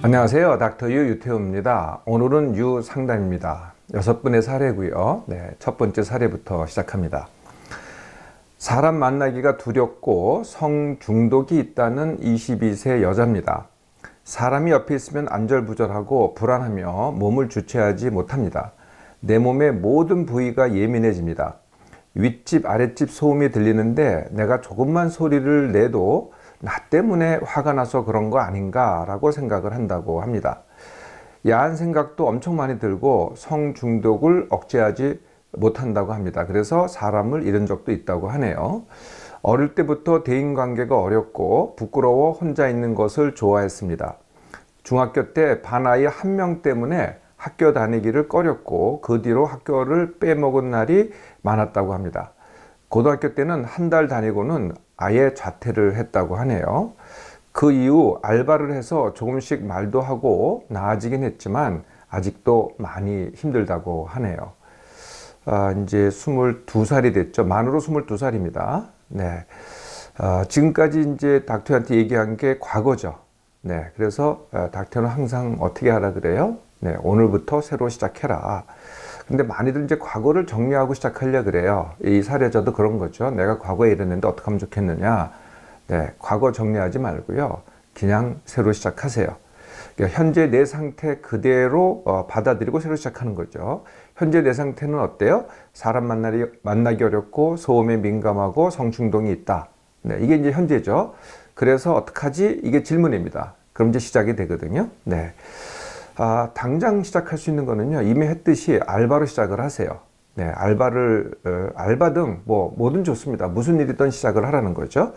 안녕하세요. 닥터 유 유태우입니다. 오늘은 유 상담입니다. 6분의 사례고요. 첫 번째 사례부터 시작합니다. 사람 만나기가 두렵고 성 중독이 있다는 22세 여자입니다. 사람이 옆에 있으면 안절부절하고 불안하며 몸을 주체하지 못합니다. 내 몸의 모든 부위가 예민해집니다. 윗집 아랫집 소음이 들리는데 내가 조금만 소리를 내도 나 때문에 화가 나서 그런 거 아닌가 라고 생각을 한다고 합니다. 야한 생각도 엄청 많이 들고 성중독을 억제하지 못한다고 합니다. 그래서 사람을 잃은 적도 있다고 하네요. 어릴 때부터 대인관계가 어렵고 부끄러워 혼자 있는 것을 좋아했습니다. 중학교 때 반 아이 1명 때문에 학교 다니기를 꺼렸고 그 뒤로 학교를 빼먹은 날이 많았다고 합니다. 고등학교 때는 한 달 다니고는 아예 자퇴를 했다고 하네요. 그 이후 알바를 해서 조금씩 말도 하고 나아지긴 했지만 아직도 많이 힘들다고 하네요. 이제 22살이 됐죠. 만으로 22살입니다. 지금까지 이제 닥터한테 얘기한 게 과거죠. 그래서 닥터는 항상 어떻게 하라 그래요? 오늘부터 새로 시작해라. 근데 많이들 이제 과거를 정리하고 시작하려 그래요. 이 사례자도 그런 거죠. 내가 과거에 이랬는데 어떻게 하면 좋겠느냐. 과거 정리하지 말고요. 그냥 새로 시작하세요. 그러니까 현재 내 상태 그대로 받아들이고 새로 시작하는 거죠. 현재 내 상태는 어때요? 사람 만나기 어렵고 소음에 민감하고 성충동이 있다. 이게 이제 현재죠. 그래서 어떡하지? 이게 질문입니다. 그럼 이제 시작이 되거든요. 당장 시작할 수 있는 거는요, 이미 했듯이 알바로 시작을 하세요. 알바 등 뭐든 좋습니다. 무슨 일이든 시작을 하라는 거죠.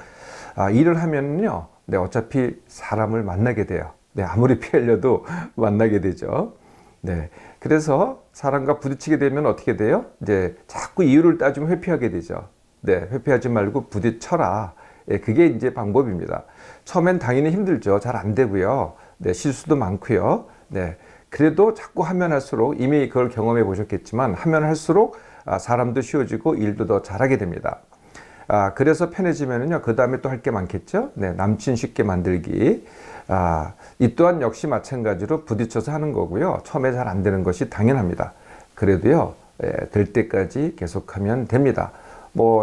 일을 하면요, 어차피 사람을 만나게 돼요. 아무리 피하려도 만나게 되죠. 그래서 사람과 부딪히게 되면 어떻게 돼요? 이제 자꾸 이유를 따지면 회피하게 되죠. 회피하지 말고 부딪혀라. 그게 이제 방법입니다. 처음엔 당연히 힘들죠. 잘 안 되고요. 실수도 많고요. 그래도 자꾸 하면 할수록 이미 그걸 경험해 보셨겠지만 하면 할수록 사람도 쉬워지고 일도 더 잘하게 됩니다. 그래서 편해지면은요, 그 다음에 또 할 게 많겠죠. 남친 쉽게 만들기. 이 또한 역시 마찬가지로 부딪혀서 하는 거고요. 처음에 잘 안 되는 것이 당연합니다. 그래도요, 될 때까지 계속하면 됩니다.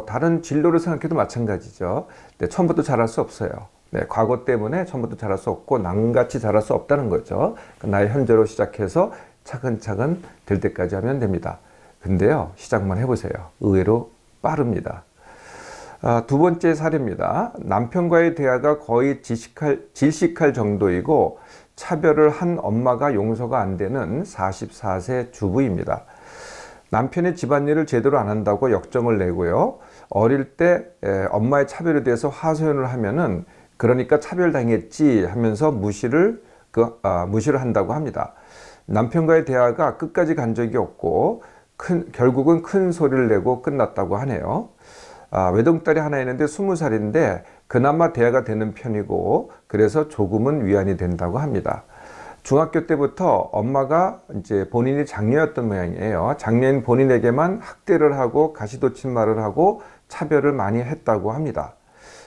다른 진로를 생각해도 마찬가지죠. 처음부터 잘할 수 없어요. 과거 때문에 처음부터 잘할 수 없고 남같이 잘할 수 없다는 거죠. 나의 현재로 시작해서 차근차근 될 때까지 하면 됩니다. 근데요, 시작만 해보세요. 의외로 빠릅니다. 두 번째 사례입니다. 남편과의 대화가 거의 질식할 정도이고 차별을 한 엄마가 용서가 안 되는 44세 주부입니다. 남편이 집안일을 제대로 안 한다고 역정을 내고요. 어릴 때 엄마의 차별에 대해서 하소연을 하면은 그러니까 차별당했지 하면서 무시를 한다고 합니다. 남편과의 대화가 끝까지 간 적이 없고 결국은 큰 소리를 내고 끝났다고 하네요. 외동딸이 하나 있는데 20살인데 그나마 대화가 되는 편이고 그래서 조금은 위안이 된다고 합니다. 중학교 때부터 엄마가 이제 본인이 장녀였던 모양이에요. 장녀인 본인에게만 학대를 하고 가시돋침말을 하고 차별을 많이 했다고 합니다.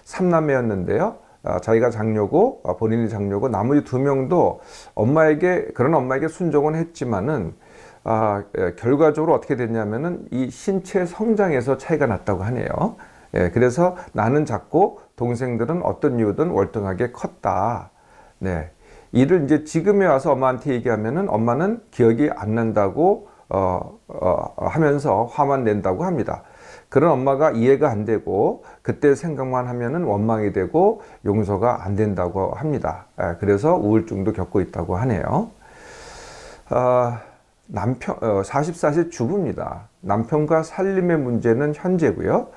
3남매였는데요. 자기가 장녀고 본인이 장녀고 나머지 2명도 그런 엄마에게 순종은 했지만은 결과적으로 어떻게 됐냐면은 이 신체 성장에서 차이가 났다고 하네요. 그래서 나는 작고 동생들은 어떤 이유든 월등하게 컸다. 이를 이제 지금에 와서 엄마한테 얘기하면은 엄마는 기억이 안 난다고 하면서 화만 낸다고 합니다. 그런 엄마가 이해가 안 되고 그때 생각만 하면은 원망이 되고 용서가 안 된다고 합니다. 그래서 우울증도 겪고 있다고 하네요. 44세 주부입니다. 남편과 살림의 문제는 현재고요.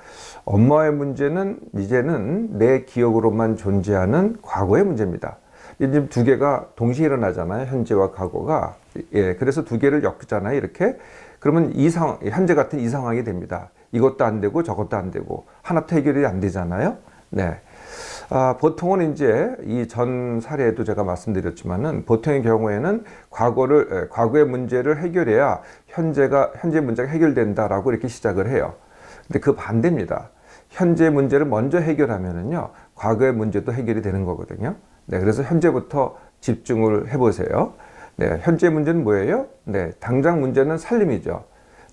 엄마의 문제는 이제는 내 기억으로만 존재하는 과거의 문제입니다. 지금 두 개가 동시에 일어나잖아요. 현재와 과거가. 그래서 두 개를 엮잖아요. 이렇게. 그러면 현재 같은 이 상황이 됩니다. 이것도 안 되고 저것도 안 되고 하나도 해결이 안 되잖아요. 보통은 이제 이 전 사례에도 제가 말씀드렸지만은 보통의 경우에는 과거의 문제를 해결해야 현재 문제가 해결된다라고 이렇게 시작을 해요. 근데 그 반대입니다. 현재 문제를 먼저 해결하면은요, 과거의 문제도 해결이 되는 거거든요. 그래서 현재부터 집중을 해보세요. 네, 현재 문제는 뭐예요? 네, 당장 문제는 살림이죠.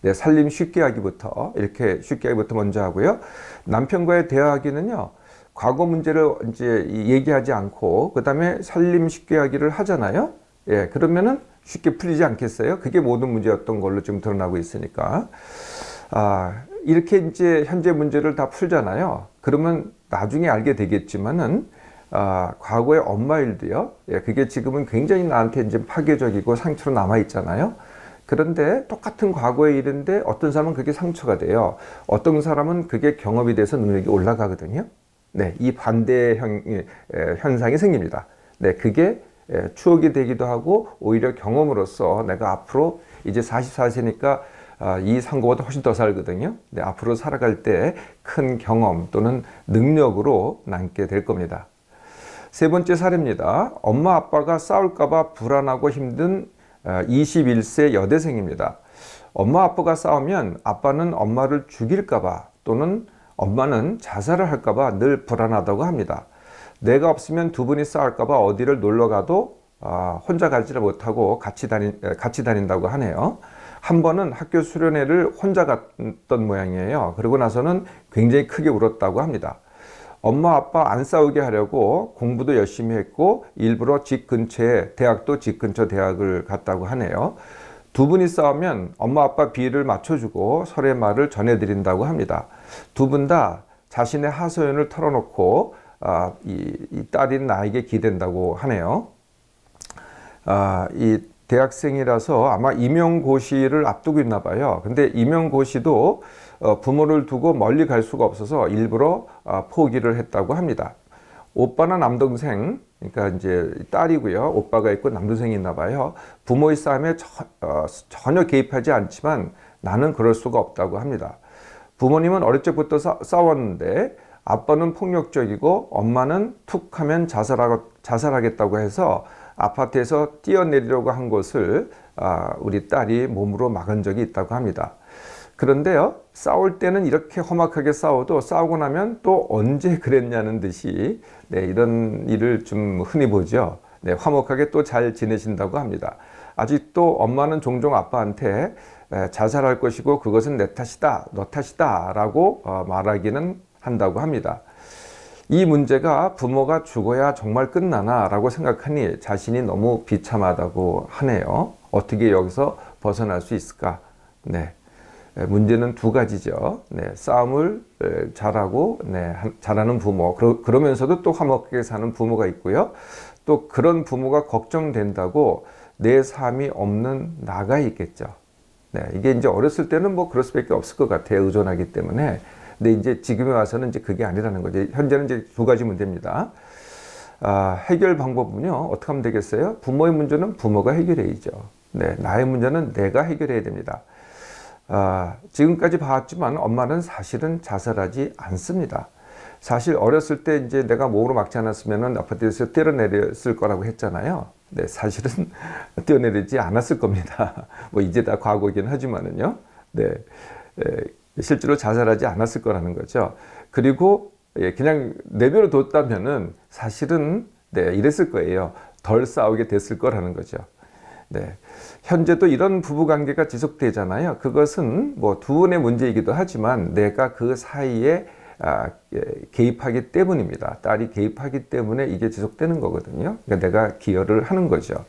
네, 살림 쉽게 하기부터, 이렇게 쉽게 하기부터 먼저 하고요. 남편과의 대화하기는요, 과거 문제를 이제 얘기하지 않고, 그 다음에 살림 쉽게 하기를 하잖아요. 예, 그러면은 쉽게 풀리지 않겠어요? 그게 모든 문제였던 걸로 지금 드러나고 있으니까. 이렇게 이제 현재 문제를 다 풀잖아요. 그러면 나중에 알게 되겠지만은, 과거의 엄마 일도요. 예, 그게 지금은 굉장히 나한테 이제 파괴적이고 상처로 남아 있잖아요. 그런데 똑같은 과거의 일인데 어떤 사람은 그게 상처가 돼요. 어떤 사람은 그게 경험이 돼서 능력이 올라가거든요. 네, 이 반대 현상이 생깁니다. 네, 그게 추억이 되기도 하고 오히려 경험으로서 내가 앞으로 이제 44세니까 이 상고보다 훨씬 더 살거든요. 네, 앞으로 살아갈 때 큰 경험 또는 능력으로 남게 될 겁니다. 세 번째 사례입니다. 엄마 아빠가 싸울까봐 불안하고 힘든 21세 여대생입니다. 엄마 아빠가 싸우면 아빠는 엄마를 죽일까봐 또는 엄마는 자살을 할까봐 늘 불안하다고 합니다. 내가 없으면 두 분이 싸울까봐 어디를 놀러 가도 혼자 가지를 못하고 같이 다닌다고 하네요. 한 번은 학교 수련회를 혼자 갔던 모양이에요. 그러고 나서는 굉장히 크게 울었다고 합니다. 엄마 아빠 안 싸우게 하려고 공부도 열심히 했고 일부러 집 근처에 대학도 집 근처 대학을 갔다고 하네요. 두 분이 싸우면 엄마 아빠 비위를 맞춰주고 서로의 말을 전해드린다고 합니다. 두 분 다 자신의 하소연을 털어놓고 이 딸인 나에게 기댄다고 하네요. 이 대학생이라서 아마 임용고시를 앞두고 있나 봐요. 근데 임용고시도 부모를 두고 멀리 갈 수가 없어서 일부러 포기를 했다고 합니다. 오빠나 남동생, 그러니까 이제 딸이고요. 오빠가 있고 남동생이 있나 봐요. 부모의 싸움에 전혀 개입하지 않지만 나는 그럴 수가 없다고 합니다. 부모님은 어릴 적부터 싸웠는데 아빠는 폭력적이고 엄마는 툭 하면 자살하겠다고 해서 아파트에서 뛰어내리려고 한 것을 우리 딸이 몸으로 막은 적이 있다고 합니다. 그런데요, 싸울 때는 이렇게 험악하게 싸워도 싸우고 나면 또 언제 그랬냐는 듯이 이런 일을 좀 흔히 보죠. 화목하게 또 잘 지내신다고 합니다. 아직도 엄마는 종종 아빠한테 자살할 것이고 그것은 내 탓이다, 너 탓이다 라고 말하기는 한다고 합니다. 이 문제가 부모가 죽어야 정말 끝나나 라고 생각하니 자신이 너무 비참하다고 하네요. 어떻게 여기서 벗어날 수 있을까? 네. 문제는 두 가지죠. 네. 싸움을 잘하고, 잘하는 부모. 그러면서도 또 화목하게 사는 부모가 있고요. 또 그런 부모가 걱정된다고 내 삶이 없는 나가 있겠죠. 네. 이게 이제 어렸을 때는 뭐 그럴 수밖에 없을 것 같아요. 의존하기 때문에. 근데 이제 지금에 와서는 이제 그게 아니라는 거죠. 현재는 이제 두 가지 문제입니다. 해결 방법은요, 어떻게 하면 되겠어요? 부모의 문제는 부모가 해결해야죠. 네, 나의 문제는 내가 해결해야 됩니다. 지금까지 봐왔지만 엄마는 사실은 자살하지 않습니다. 사실 어렸을 때 이제 내가 몸으로 막지 않았으면 아파트에서 뛰어내렸을 거라고 했잖아요. 네, 사실은 뛰어내리지 않았을 겁니다. 뭐 이제 다 과거이긴 하지만은요. 네. 실제로 자살하지 않았을 거라는 거죠. 그리고 그냥 내버려 뒀다면은 사실은 이랬을 거예요. 덜 싸우게 됐을 거라는 거죠. 네. 현재도 이런 부부 관계가 지속되잖아요. 그것은 뭐 두 분의 문제이기도 하지만 내가 그 사이에 개입하기 때문입니다. 딸이 개입하기 때문에 이게 지속되는 거거든요. 그러니까 내가 기여를 하는 거죠.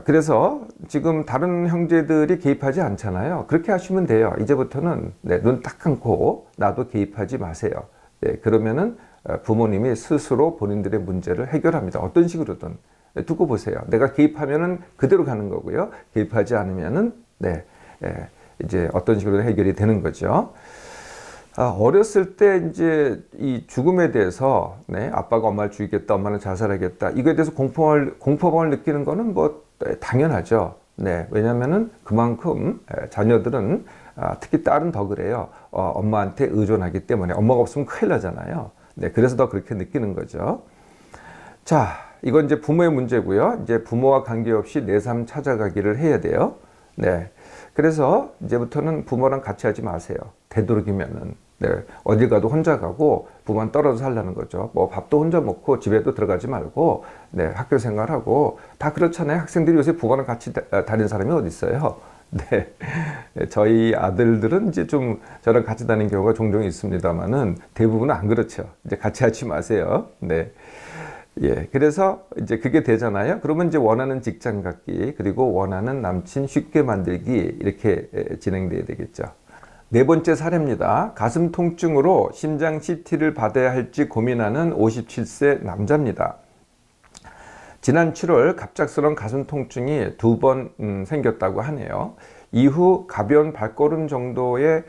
그래서 지금 다른 형제들이 개입하지 않잖아요. 그렇게 하시면 돼요. 이제부터는 눈 딱 감고 나도 개입하지 마세요. 그러면은 부모님이 스스로 본인들의 문제를 해결합니다. 어떤 식으로든 두고 보세요. 내가 개입하면은 그대로 가는 거고요. 개입하지 않으면은 이제 어떤 식으로 해결이 되는 거죠. 어렸을 때 이제 이 죽음에 대해서 아빠가 엄마를 죽이겠다, 엄마는 자살하겠다 이거에 대해서 공포감을 느끼는 거는 뭐 당연하죠. 왜냐하면은 그만큼 자녀들은 특히 딸은 더 그래요. 엄마한테 의존하기 때문에 엄마가 없으면 큰일 나잖아요. 그래서 더 그렇게 느끼는 거죠. 자, 이건 이제 부모의 문제고요. 이제 부모와 관계없이 내 삶 찾아가기를 해야 돼요. 그래서 이제부터는 부모랑 같이 하지 마세요. 되도록이면은. 네, 어딜 가도 혼자 가고 부모는 떨어져 살라는 거죠. 뭐 밥도 혼자 먹고 집에도 들어가지 말고 네, 학교 생활하고 다 그렇잖아요. 학생들이 요새 부모랑 같이 다니는 사람이 어디 있어요? 네, 저희 아들들은 이제 좀 저랑 같이 다니는 경우가 종종 있습니다만은 대부분은 안 그렇죠. 이제 같이 하지 마세요. 네. 예, 그래서 이제 그게 되잖아요. 그러면 이제 원하는 직장 갖기, 그리고 원하는 남친 쉽게 만들기, 이렇게 진행돼야 되겠죠. 네 번째 사례입니다. 가슴 통증으로 심장 CT를 받아야 할지 고민하는 57세 남자입니다. 지난 7월 갑작스러운 가슴 통증이 2번 생겼다고 하네요. 이후 가벼운 발걸음 정도의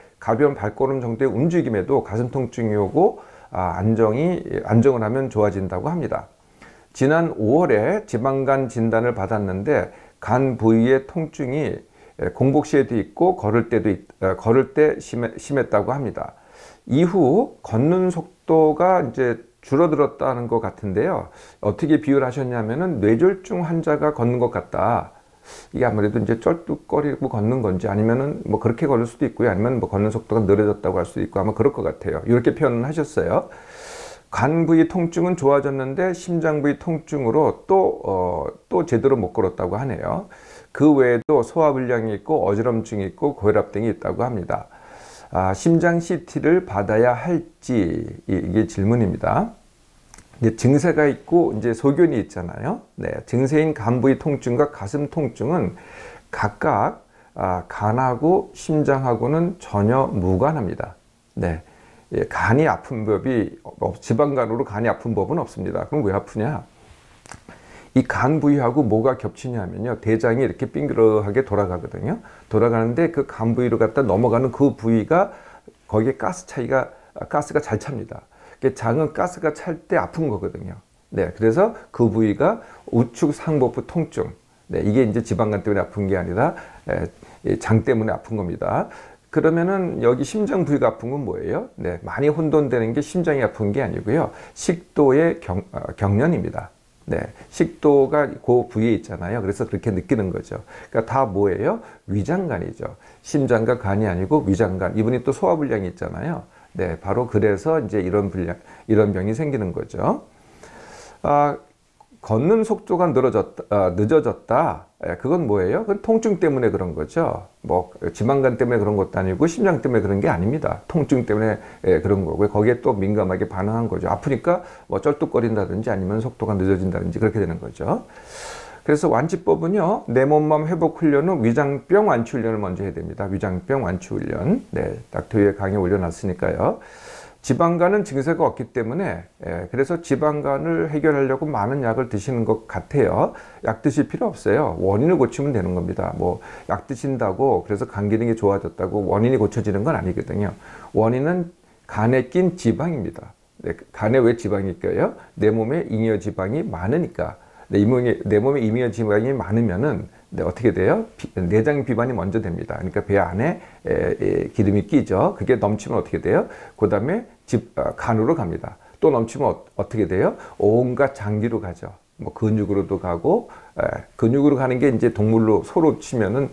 움직임에도 가슴 통증이 오고 안정을 하면 좋아진다고 합니다. 지난 5월에 지방간 진단을 받았는데 간 부위의 통증이 공복 시에도 있고 걸을 때 심했다고 합니다. 이후 걷는 속도가 이제 줄어들었다는 것 같은데요. 어떻게 비유를 하셨냐면은 뇌졸중 환자가 걷는 것 같다. 이게 아무래도 이제 쩔뚝거리고 걷는 건지 아니면은 뭐 그렇게 걸을 수도 있고요. 아니면 뭐 걷는 속도가 느려졌다고 할 수도 있고 아마 그럴 것 같아요. 이렇게 표현을 하셨어요. 간 부위 통증은 좋아졌는데 심장 부위 통증으로 또 제대로 못 걸었다고 하네요. 그 외에도 소화불량이 있고 어지럼증이 있고 고혈압 등이 있다고 합니다. 심장 CT를 받아야 할지 이게 질문입니다. 이제 증세가 있고 이제 소견이 있잖아요. 네, 증세인 간 부위 통증과 가슴 통증은 각각 간하고 심장하고는 전혀 무관합니다. 네. 간이 아픈 법이 지방간으로 간이 아픈 법은 없습니다. 그럼 왜 아프냐? 이 간 부위하고 뭐가 겹치냐면요. 대장이 이렇게 빙그러하게 돌아가거든요. 돌아가는데 그 간 부위로 갖다 넘어가는 그 부위가 거기에 가스가 잘 찹니다. 장은 가스가 찰 때 아픈 거거든요. 네, 그래서 그 부위가 우측 상복부 통증. 네, 이게 이제 지방간 때문에 아픈 게 아니라 장 때문에 아픈 겁니다. 그러면은 여기 심장 부위가 아픈 건 뭐예요? 네, 많이 혼돈되는 게 심장이 아픈 게 아니고요. 식도의 경련입니다. 네, 식도가 그 부위에 있잖아요. 그래서 그렇게 느끼는 거죠. 그러니까 다 뭐예요? 위장간이죠. 심장과 간이 아니고 위장간. 이분이 또 소화불량이 있잖아요. 네, 바로 그래서 이제 이런 병이 생기는 거죠. 걷는 속도가 늦어졌다. 그건 뭐예요? 그건 통증 때문에 그런 거죠. 뭐 지방간 때문에 그런 것도 아니고 심장 때문에 그런 게 아닙니다. 통증 때문에 그런 거고요. 거기에 또 민감하게 반응한 거죠. 아프니까 뭐 쩔뚝거린다든지 아니면 속도가 늦어진다든지 그렇게 되는 거죠. 그래서 완치법은요, 내 몸맘 회복 훈련은 위장병 완치 훈련을 먼저 해야 됩니다. 위장병 완치 훈련. 네, 닥터유의 강의 올려놨으니까요. 지방간은 증세가 없기 때문에 그래서 지방간을 해결하려고 많은 약을 드시는 것 같아요. 약 드실 필요 없어요. 원인을 고치면 되는 겁니다. 뭐 약 드신다고 그래서 간 기능이 좋아졌다고 원인이 고쳐지는 건 아니거든요. 원인은 간에 낀 지방입니다. 네, 간에 왜 지방이 껴요? 내 몸에 잉여 지방이 많으니까. 내 몸에 잉여 지방이 많으면은 어떻게 돼요? 내장 비만이 먼저 됩니다. 그러니까 배 안에 기름이 끼죠. 그게 넘치면 어떻게 돼요? 그 다음에 간으로 갑니다. 또 넘치면 어떻게 돼요? 온갖 장기로 가죠. 뭐 근육으로도 가고, 근육으로 가는 게 이제 동물로 소로 치면은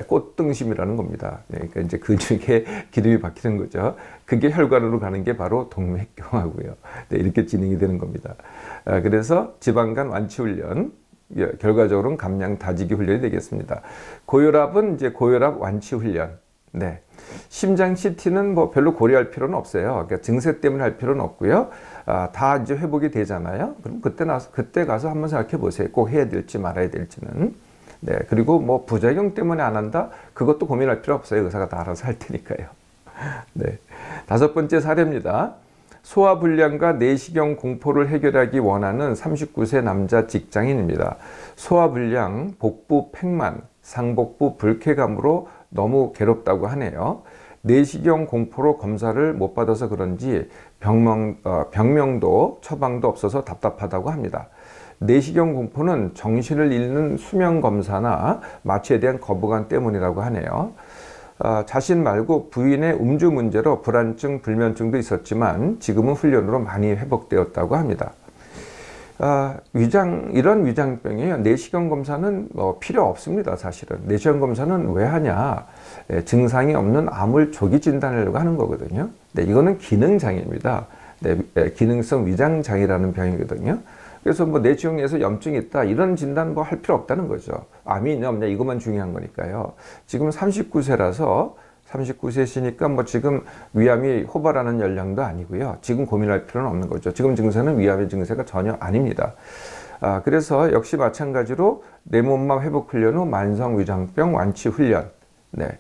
꽃등심이라는 겁니다. 그러니까 이제 근육에 기름이 박히는 거죠. 그게 혈관으로 가는 게 바로 동맥경화고요. 네, 이렇게 진행이 되는 겁니다. 그래서 지방간 완치 훈련. 결과적으로는 감량 다지기 훈련이 되겠습니다. 고혈압은 이제 고혈압 완치 훈련. 네. 심장 CT는 뭐 별로 고려할 필요는 없어요. 그러니까 증세 때문에 할 필요는 없고요. 다 이제 회복이 되잖아요. 그럼 그때 가서 한번 생각해 보세요. 꼭 해야 될지 말아야 될지는. 네. 그리고 뭐 부작용 때문에 안 한다? 그것도 고민할 필요 없어요. 의사가 다 알아서 할 테니까요. 네. 5번째 사례입니다. 소화불량과 내시경 공포를 해결하기 원하는 39세 남자 직장인입니다. 소화불량, 복부 팽만, 상복부 불쾌감으로 너무 괴롭다고 하네요. 내시경 공포로 검사를 못 받아서 그런지 병명도 처방도 없어서 답답하다고 합니다. 내시경 공포는 정신을 잃는 수면 검사나 마취에 대한 거부감 때문이라고 하네요. 자신 말고 부인의 음주 문제로 불안증, 불면증도 있었지만 지금은 훈련으로 많이 회복되었다고 합니다. 이런 위장병이에요. 내시경 검사는 뭐 필요 없습니다. 사실은 내시경 검사는 왜 하냐? 증상이 없는 암을 조기 진단하려고 하는 거거든요. 네, 이거는 기능장애입니다. 네, 기능성 위장장애라는 병이거든요. 그래서 뭐 내시경에서 염증이 있다 이런 진단 뭐 할 필요 없다는 거죠. 암이 있냐 없냐 이것만 중요한 거니까요. 지금 39세라서 39세시니까 뭐 지금 위암이 호발하는 연령도 아니고요. 지금 고민할 필요는 없는 거죠. 지금 증세는 위암의 증세가 전혀 아닙니다. 그래서 역시 마찬가지로 내 몸만 회복 훈련 후 만성 위장병 완치 훈련. 네.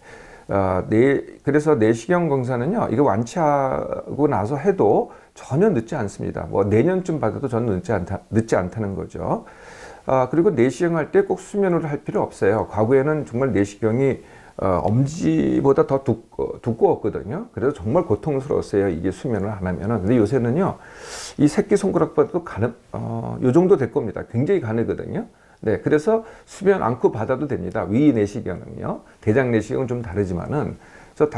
그래서 내시경 검사는요, 이거 완치하고 나서 해도 전혀 늦지 않습니다. 뭐 내년쯤 받아도 저는 늦지 않다는 거죠. 그리고 내시경 할 때 꼭 수면으로 할 필요 없어요. 과거에는 정말 내시경이 엄지보다 더 두꺼웠거든요. 그래서 정말 고통스러웠어요. 이게 수면을 안 하면은. 근데 요새는요, 이 새끼손가락보다도 요 정도 될 겁니다. 굉장히 가늘거든요. 네, 그래서 수면 안고 받아도 됩니다. 위 내시경은요. 대장 내시경은 좀 다르지만은, 저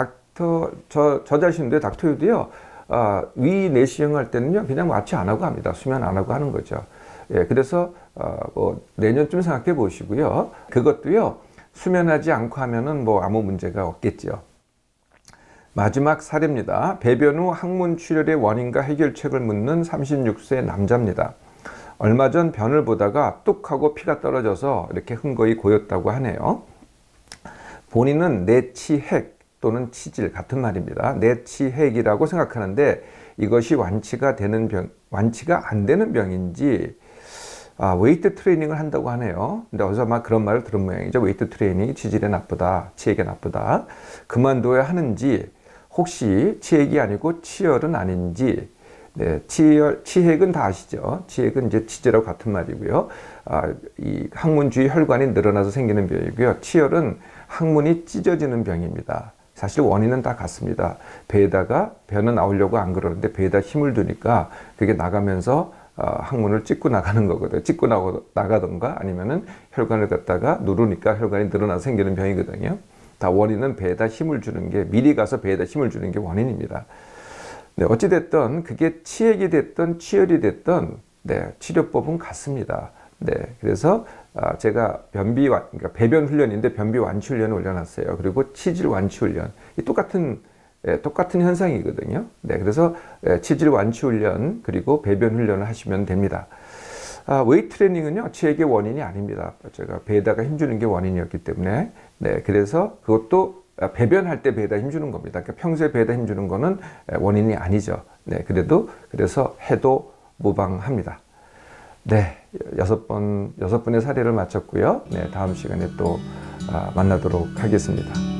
자신도요, 닥터유도요, 위 내시경 할 때는요, 그냥 완치 안 하고 합니다. 수면 안 하고 하는 거죠. 예, 그래서, 뭐, 내년쯤 생각해 보시고요. 그것도요, 수면하지 않고 하면은 뭐 아무 문제가 없겠죠. 마지막 사례입니다. 배변 후 항문 출혈의 원인과 해결책을 묻는 36세 남자입니다. 얼마 전 변을 보다가 뚝 하고 피가 떨어져서 이렇게 흥거히 고였다고 하네요. 본인은 내치핵 또는 치질 같은 말입니다. 내치핵이라고 생각하는데 이것이 완치가 안 되는 병인지 웨이트 트레이닝을 한다고 하네요. 근데 어디서 막 그런 말을 들은 모양이죠. 웨이트 트레이닝이 치질에 나쁘다, 치액에 나쁘다. 그만둬야 하는지, 혹시 치액이 아니고 치열은 아닌지. 네, 치핵은 다 아시죠? 치핵은 이제 치질하고 같은 말이고요. 이 항문 주위 혈관이 늘어나서 생기는 병이고요. 치열은 항문이 찢어지는 병입니다. 사실 원인은 다 같습니다. 배에다가 변은 나오려고 안 그러는데 배에다 힘을 두니까 그게 나가면서 항문을 찢고 나가는 거거든요. 찢고 나가던가 아니면은 혈관을 갖다가 누르니까 혈관이 늘어나서 생기는 병이거든요. 다 원인은 배에다 힘을 주는 게, 미리 가서 배에다 힘을 주는 게 원인입니다. 네, 어찌됐든 그게 치액이 됐든 치열이 됐든 네, 치료법은 같습니다. 네, 그래서 제가 그러니까 배변 훈련인데 변비 완치 훈련을 올려놨어요. 그리고 치질 완치 훈련. 이 똑같은 현상이거든요. 네, 그래서 치질 완치 훈련 그리고 배변 훈련을 하시면 됩니다. 웨이트 트레이닝은요, 치액의 원인이 아닙니다. 제가 배에다가 힘주는 게 원인이었기 때문에. 네, 그래서 그것도 배변할 때 배에다 힘주는 겁니다. 그러니까 평소에 배에다 힘주는 거는 원인이 아니죠. 네, 그래서 해도 무방합니다. 네, 6번의 사례를 마쳤고요. 네, 다음 시간에 또 만나도록 하겠습니다.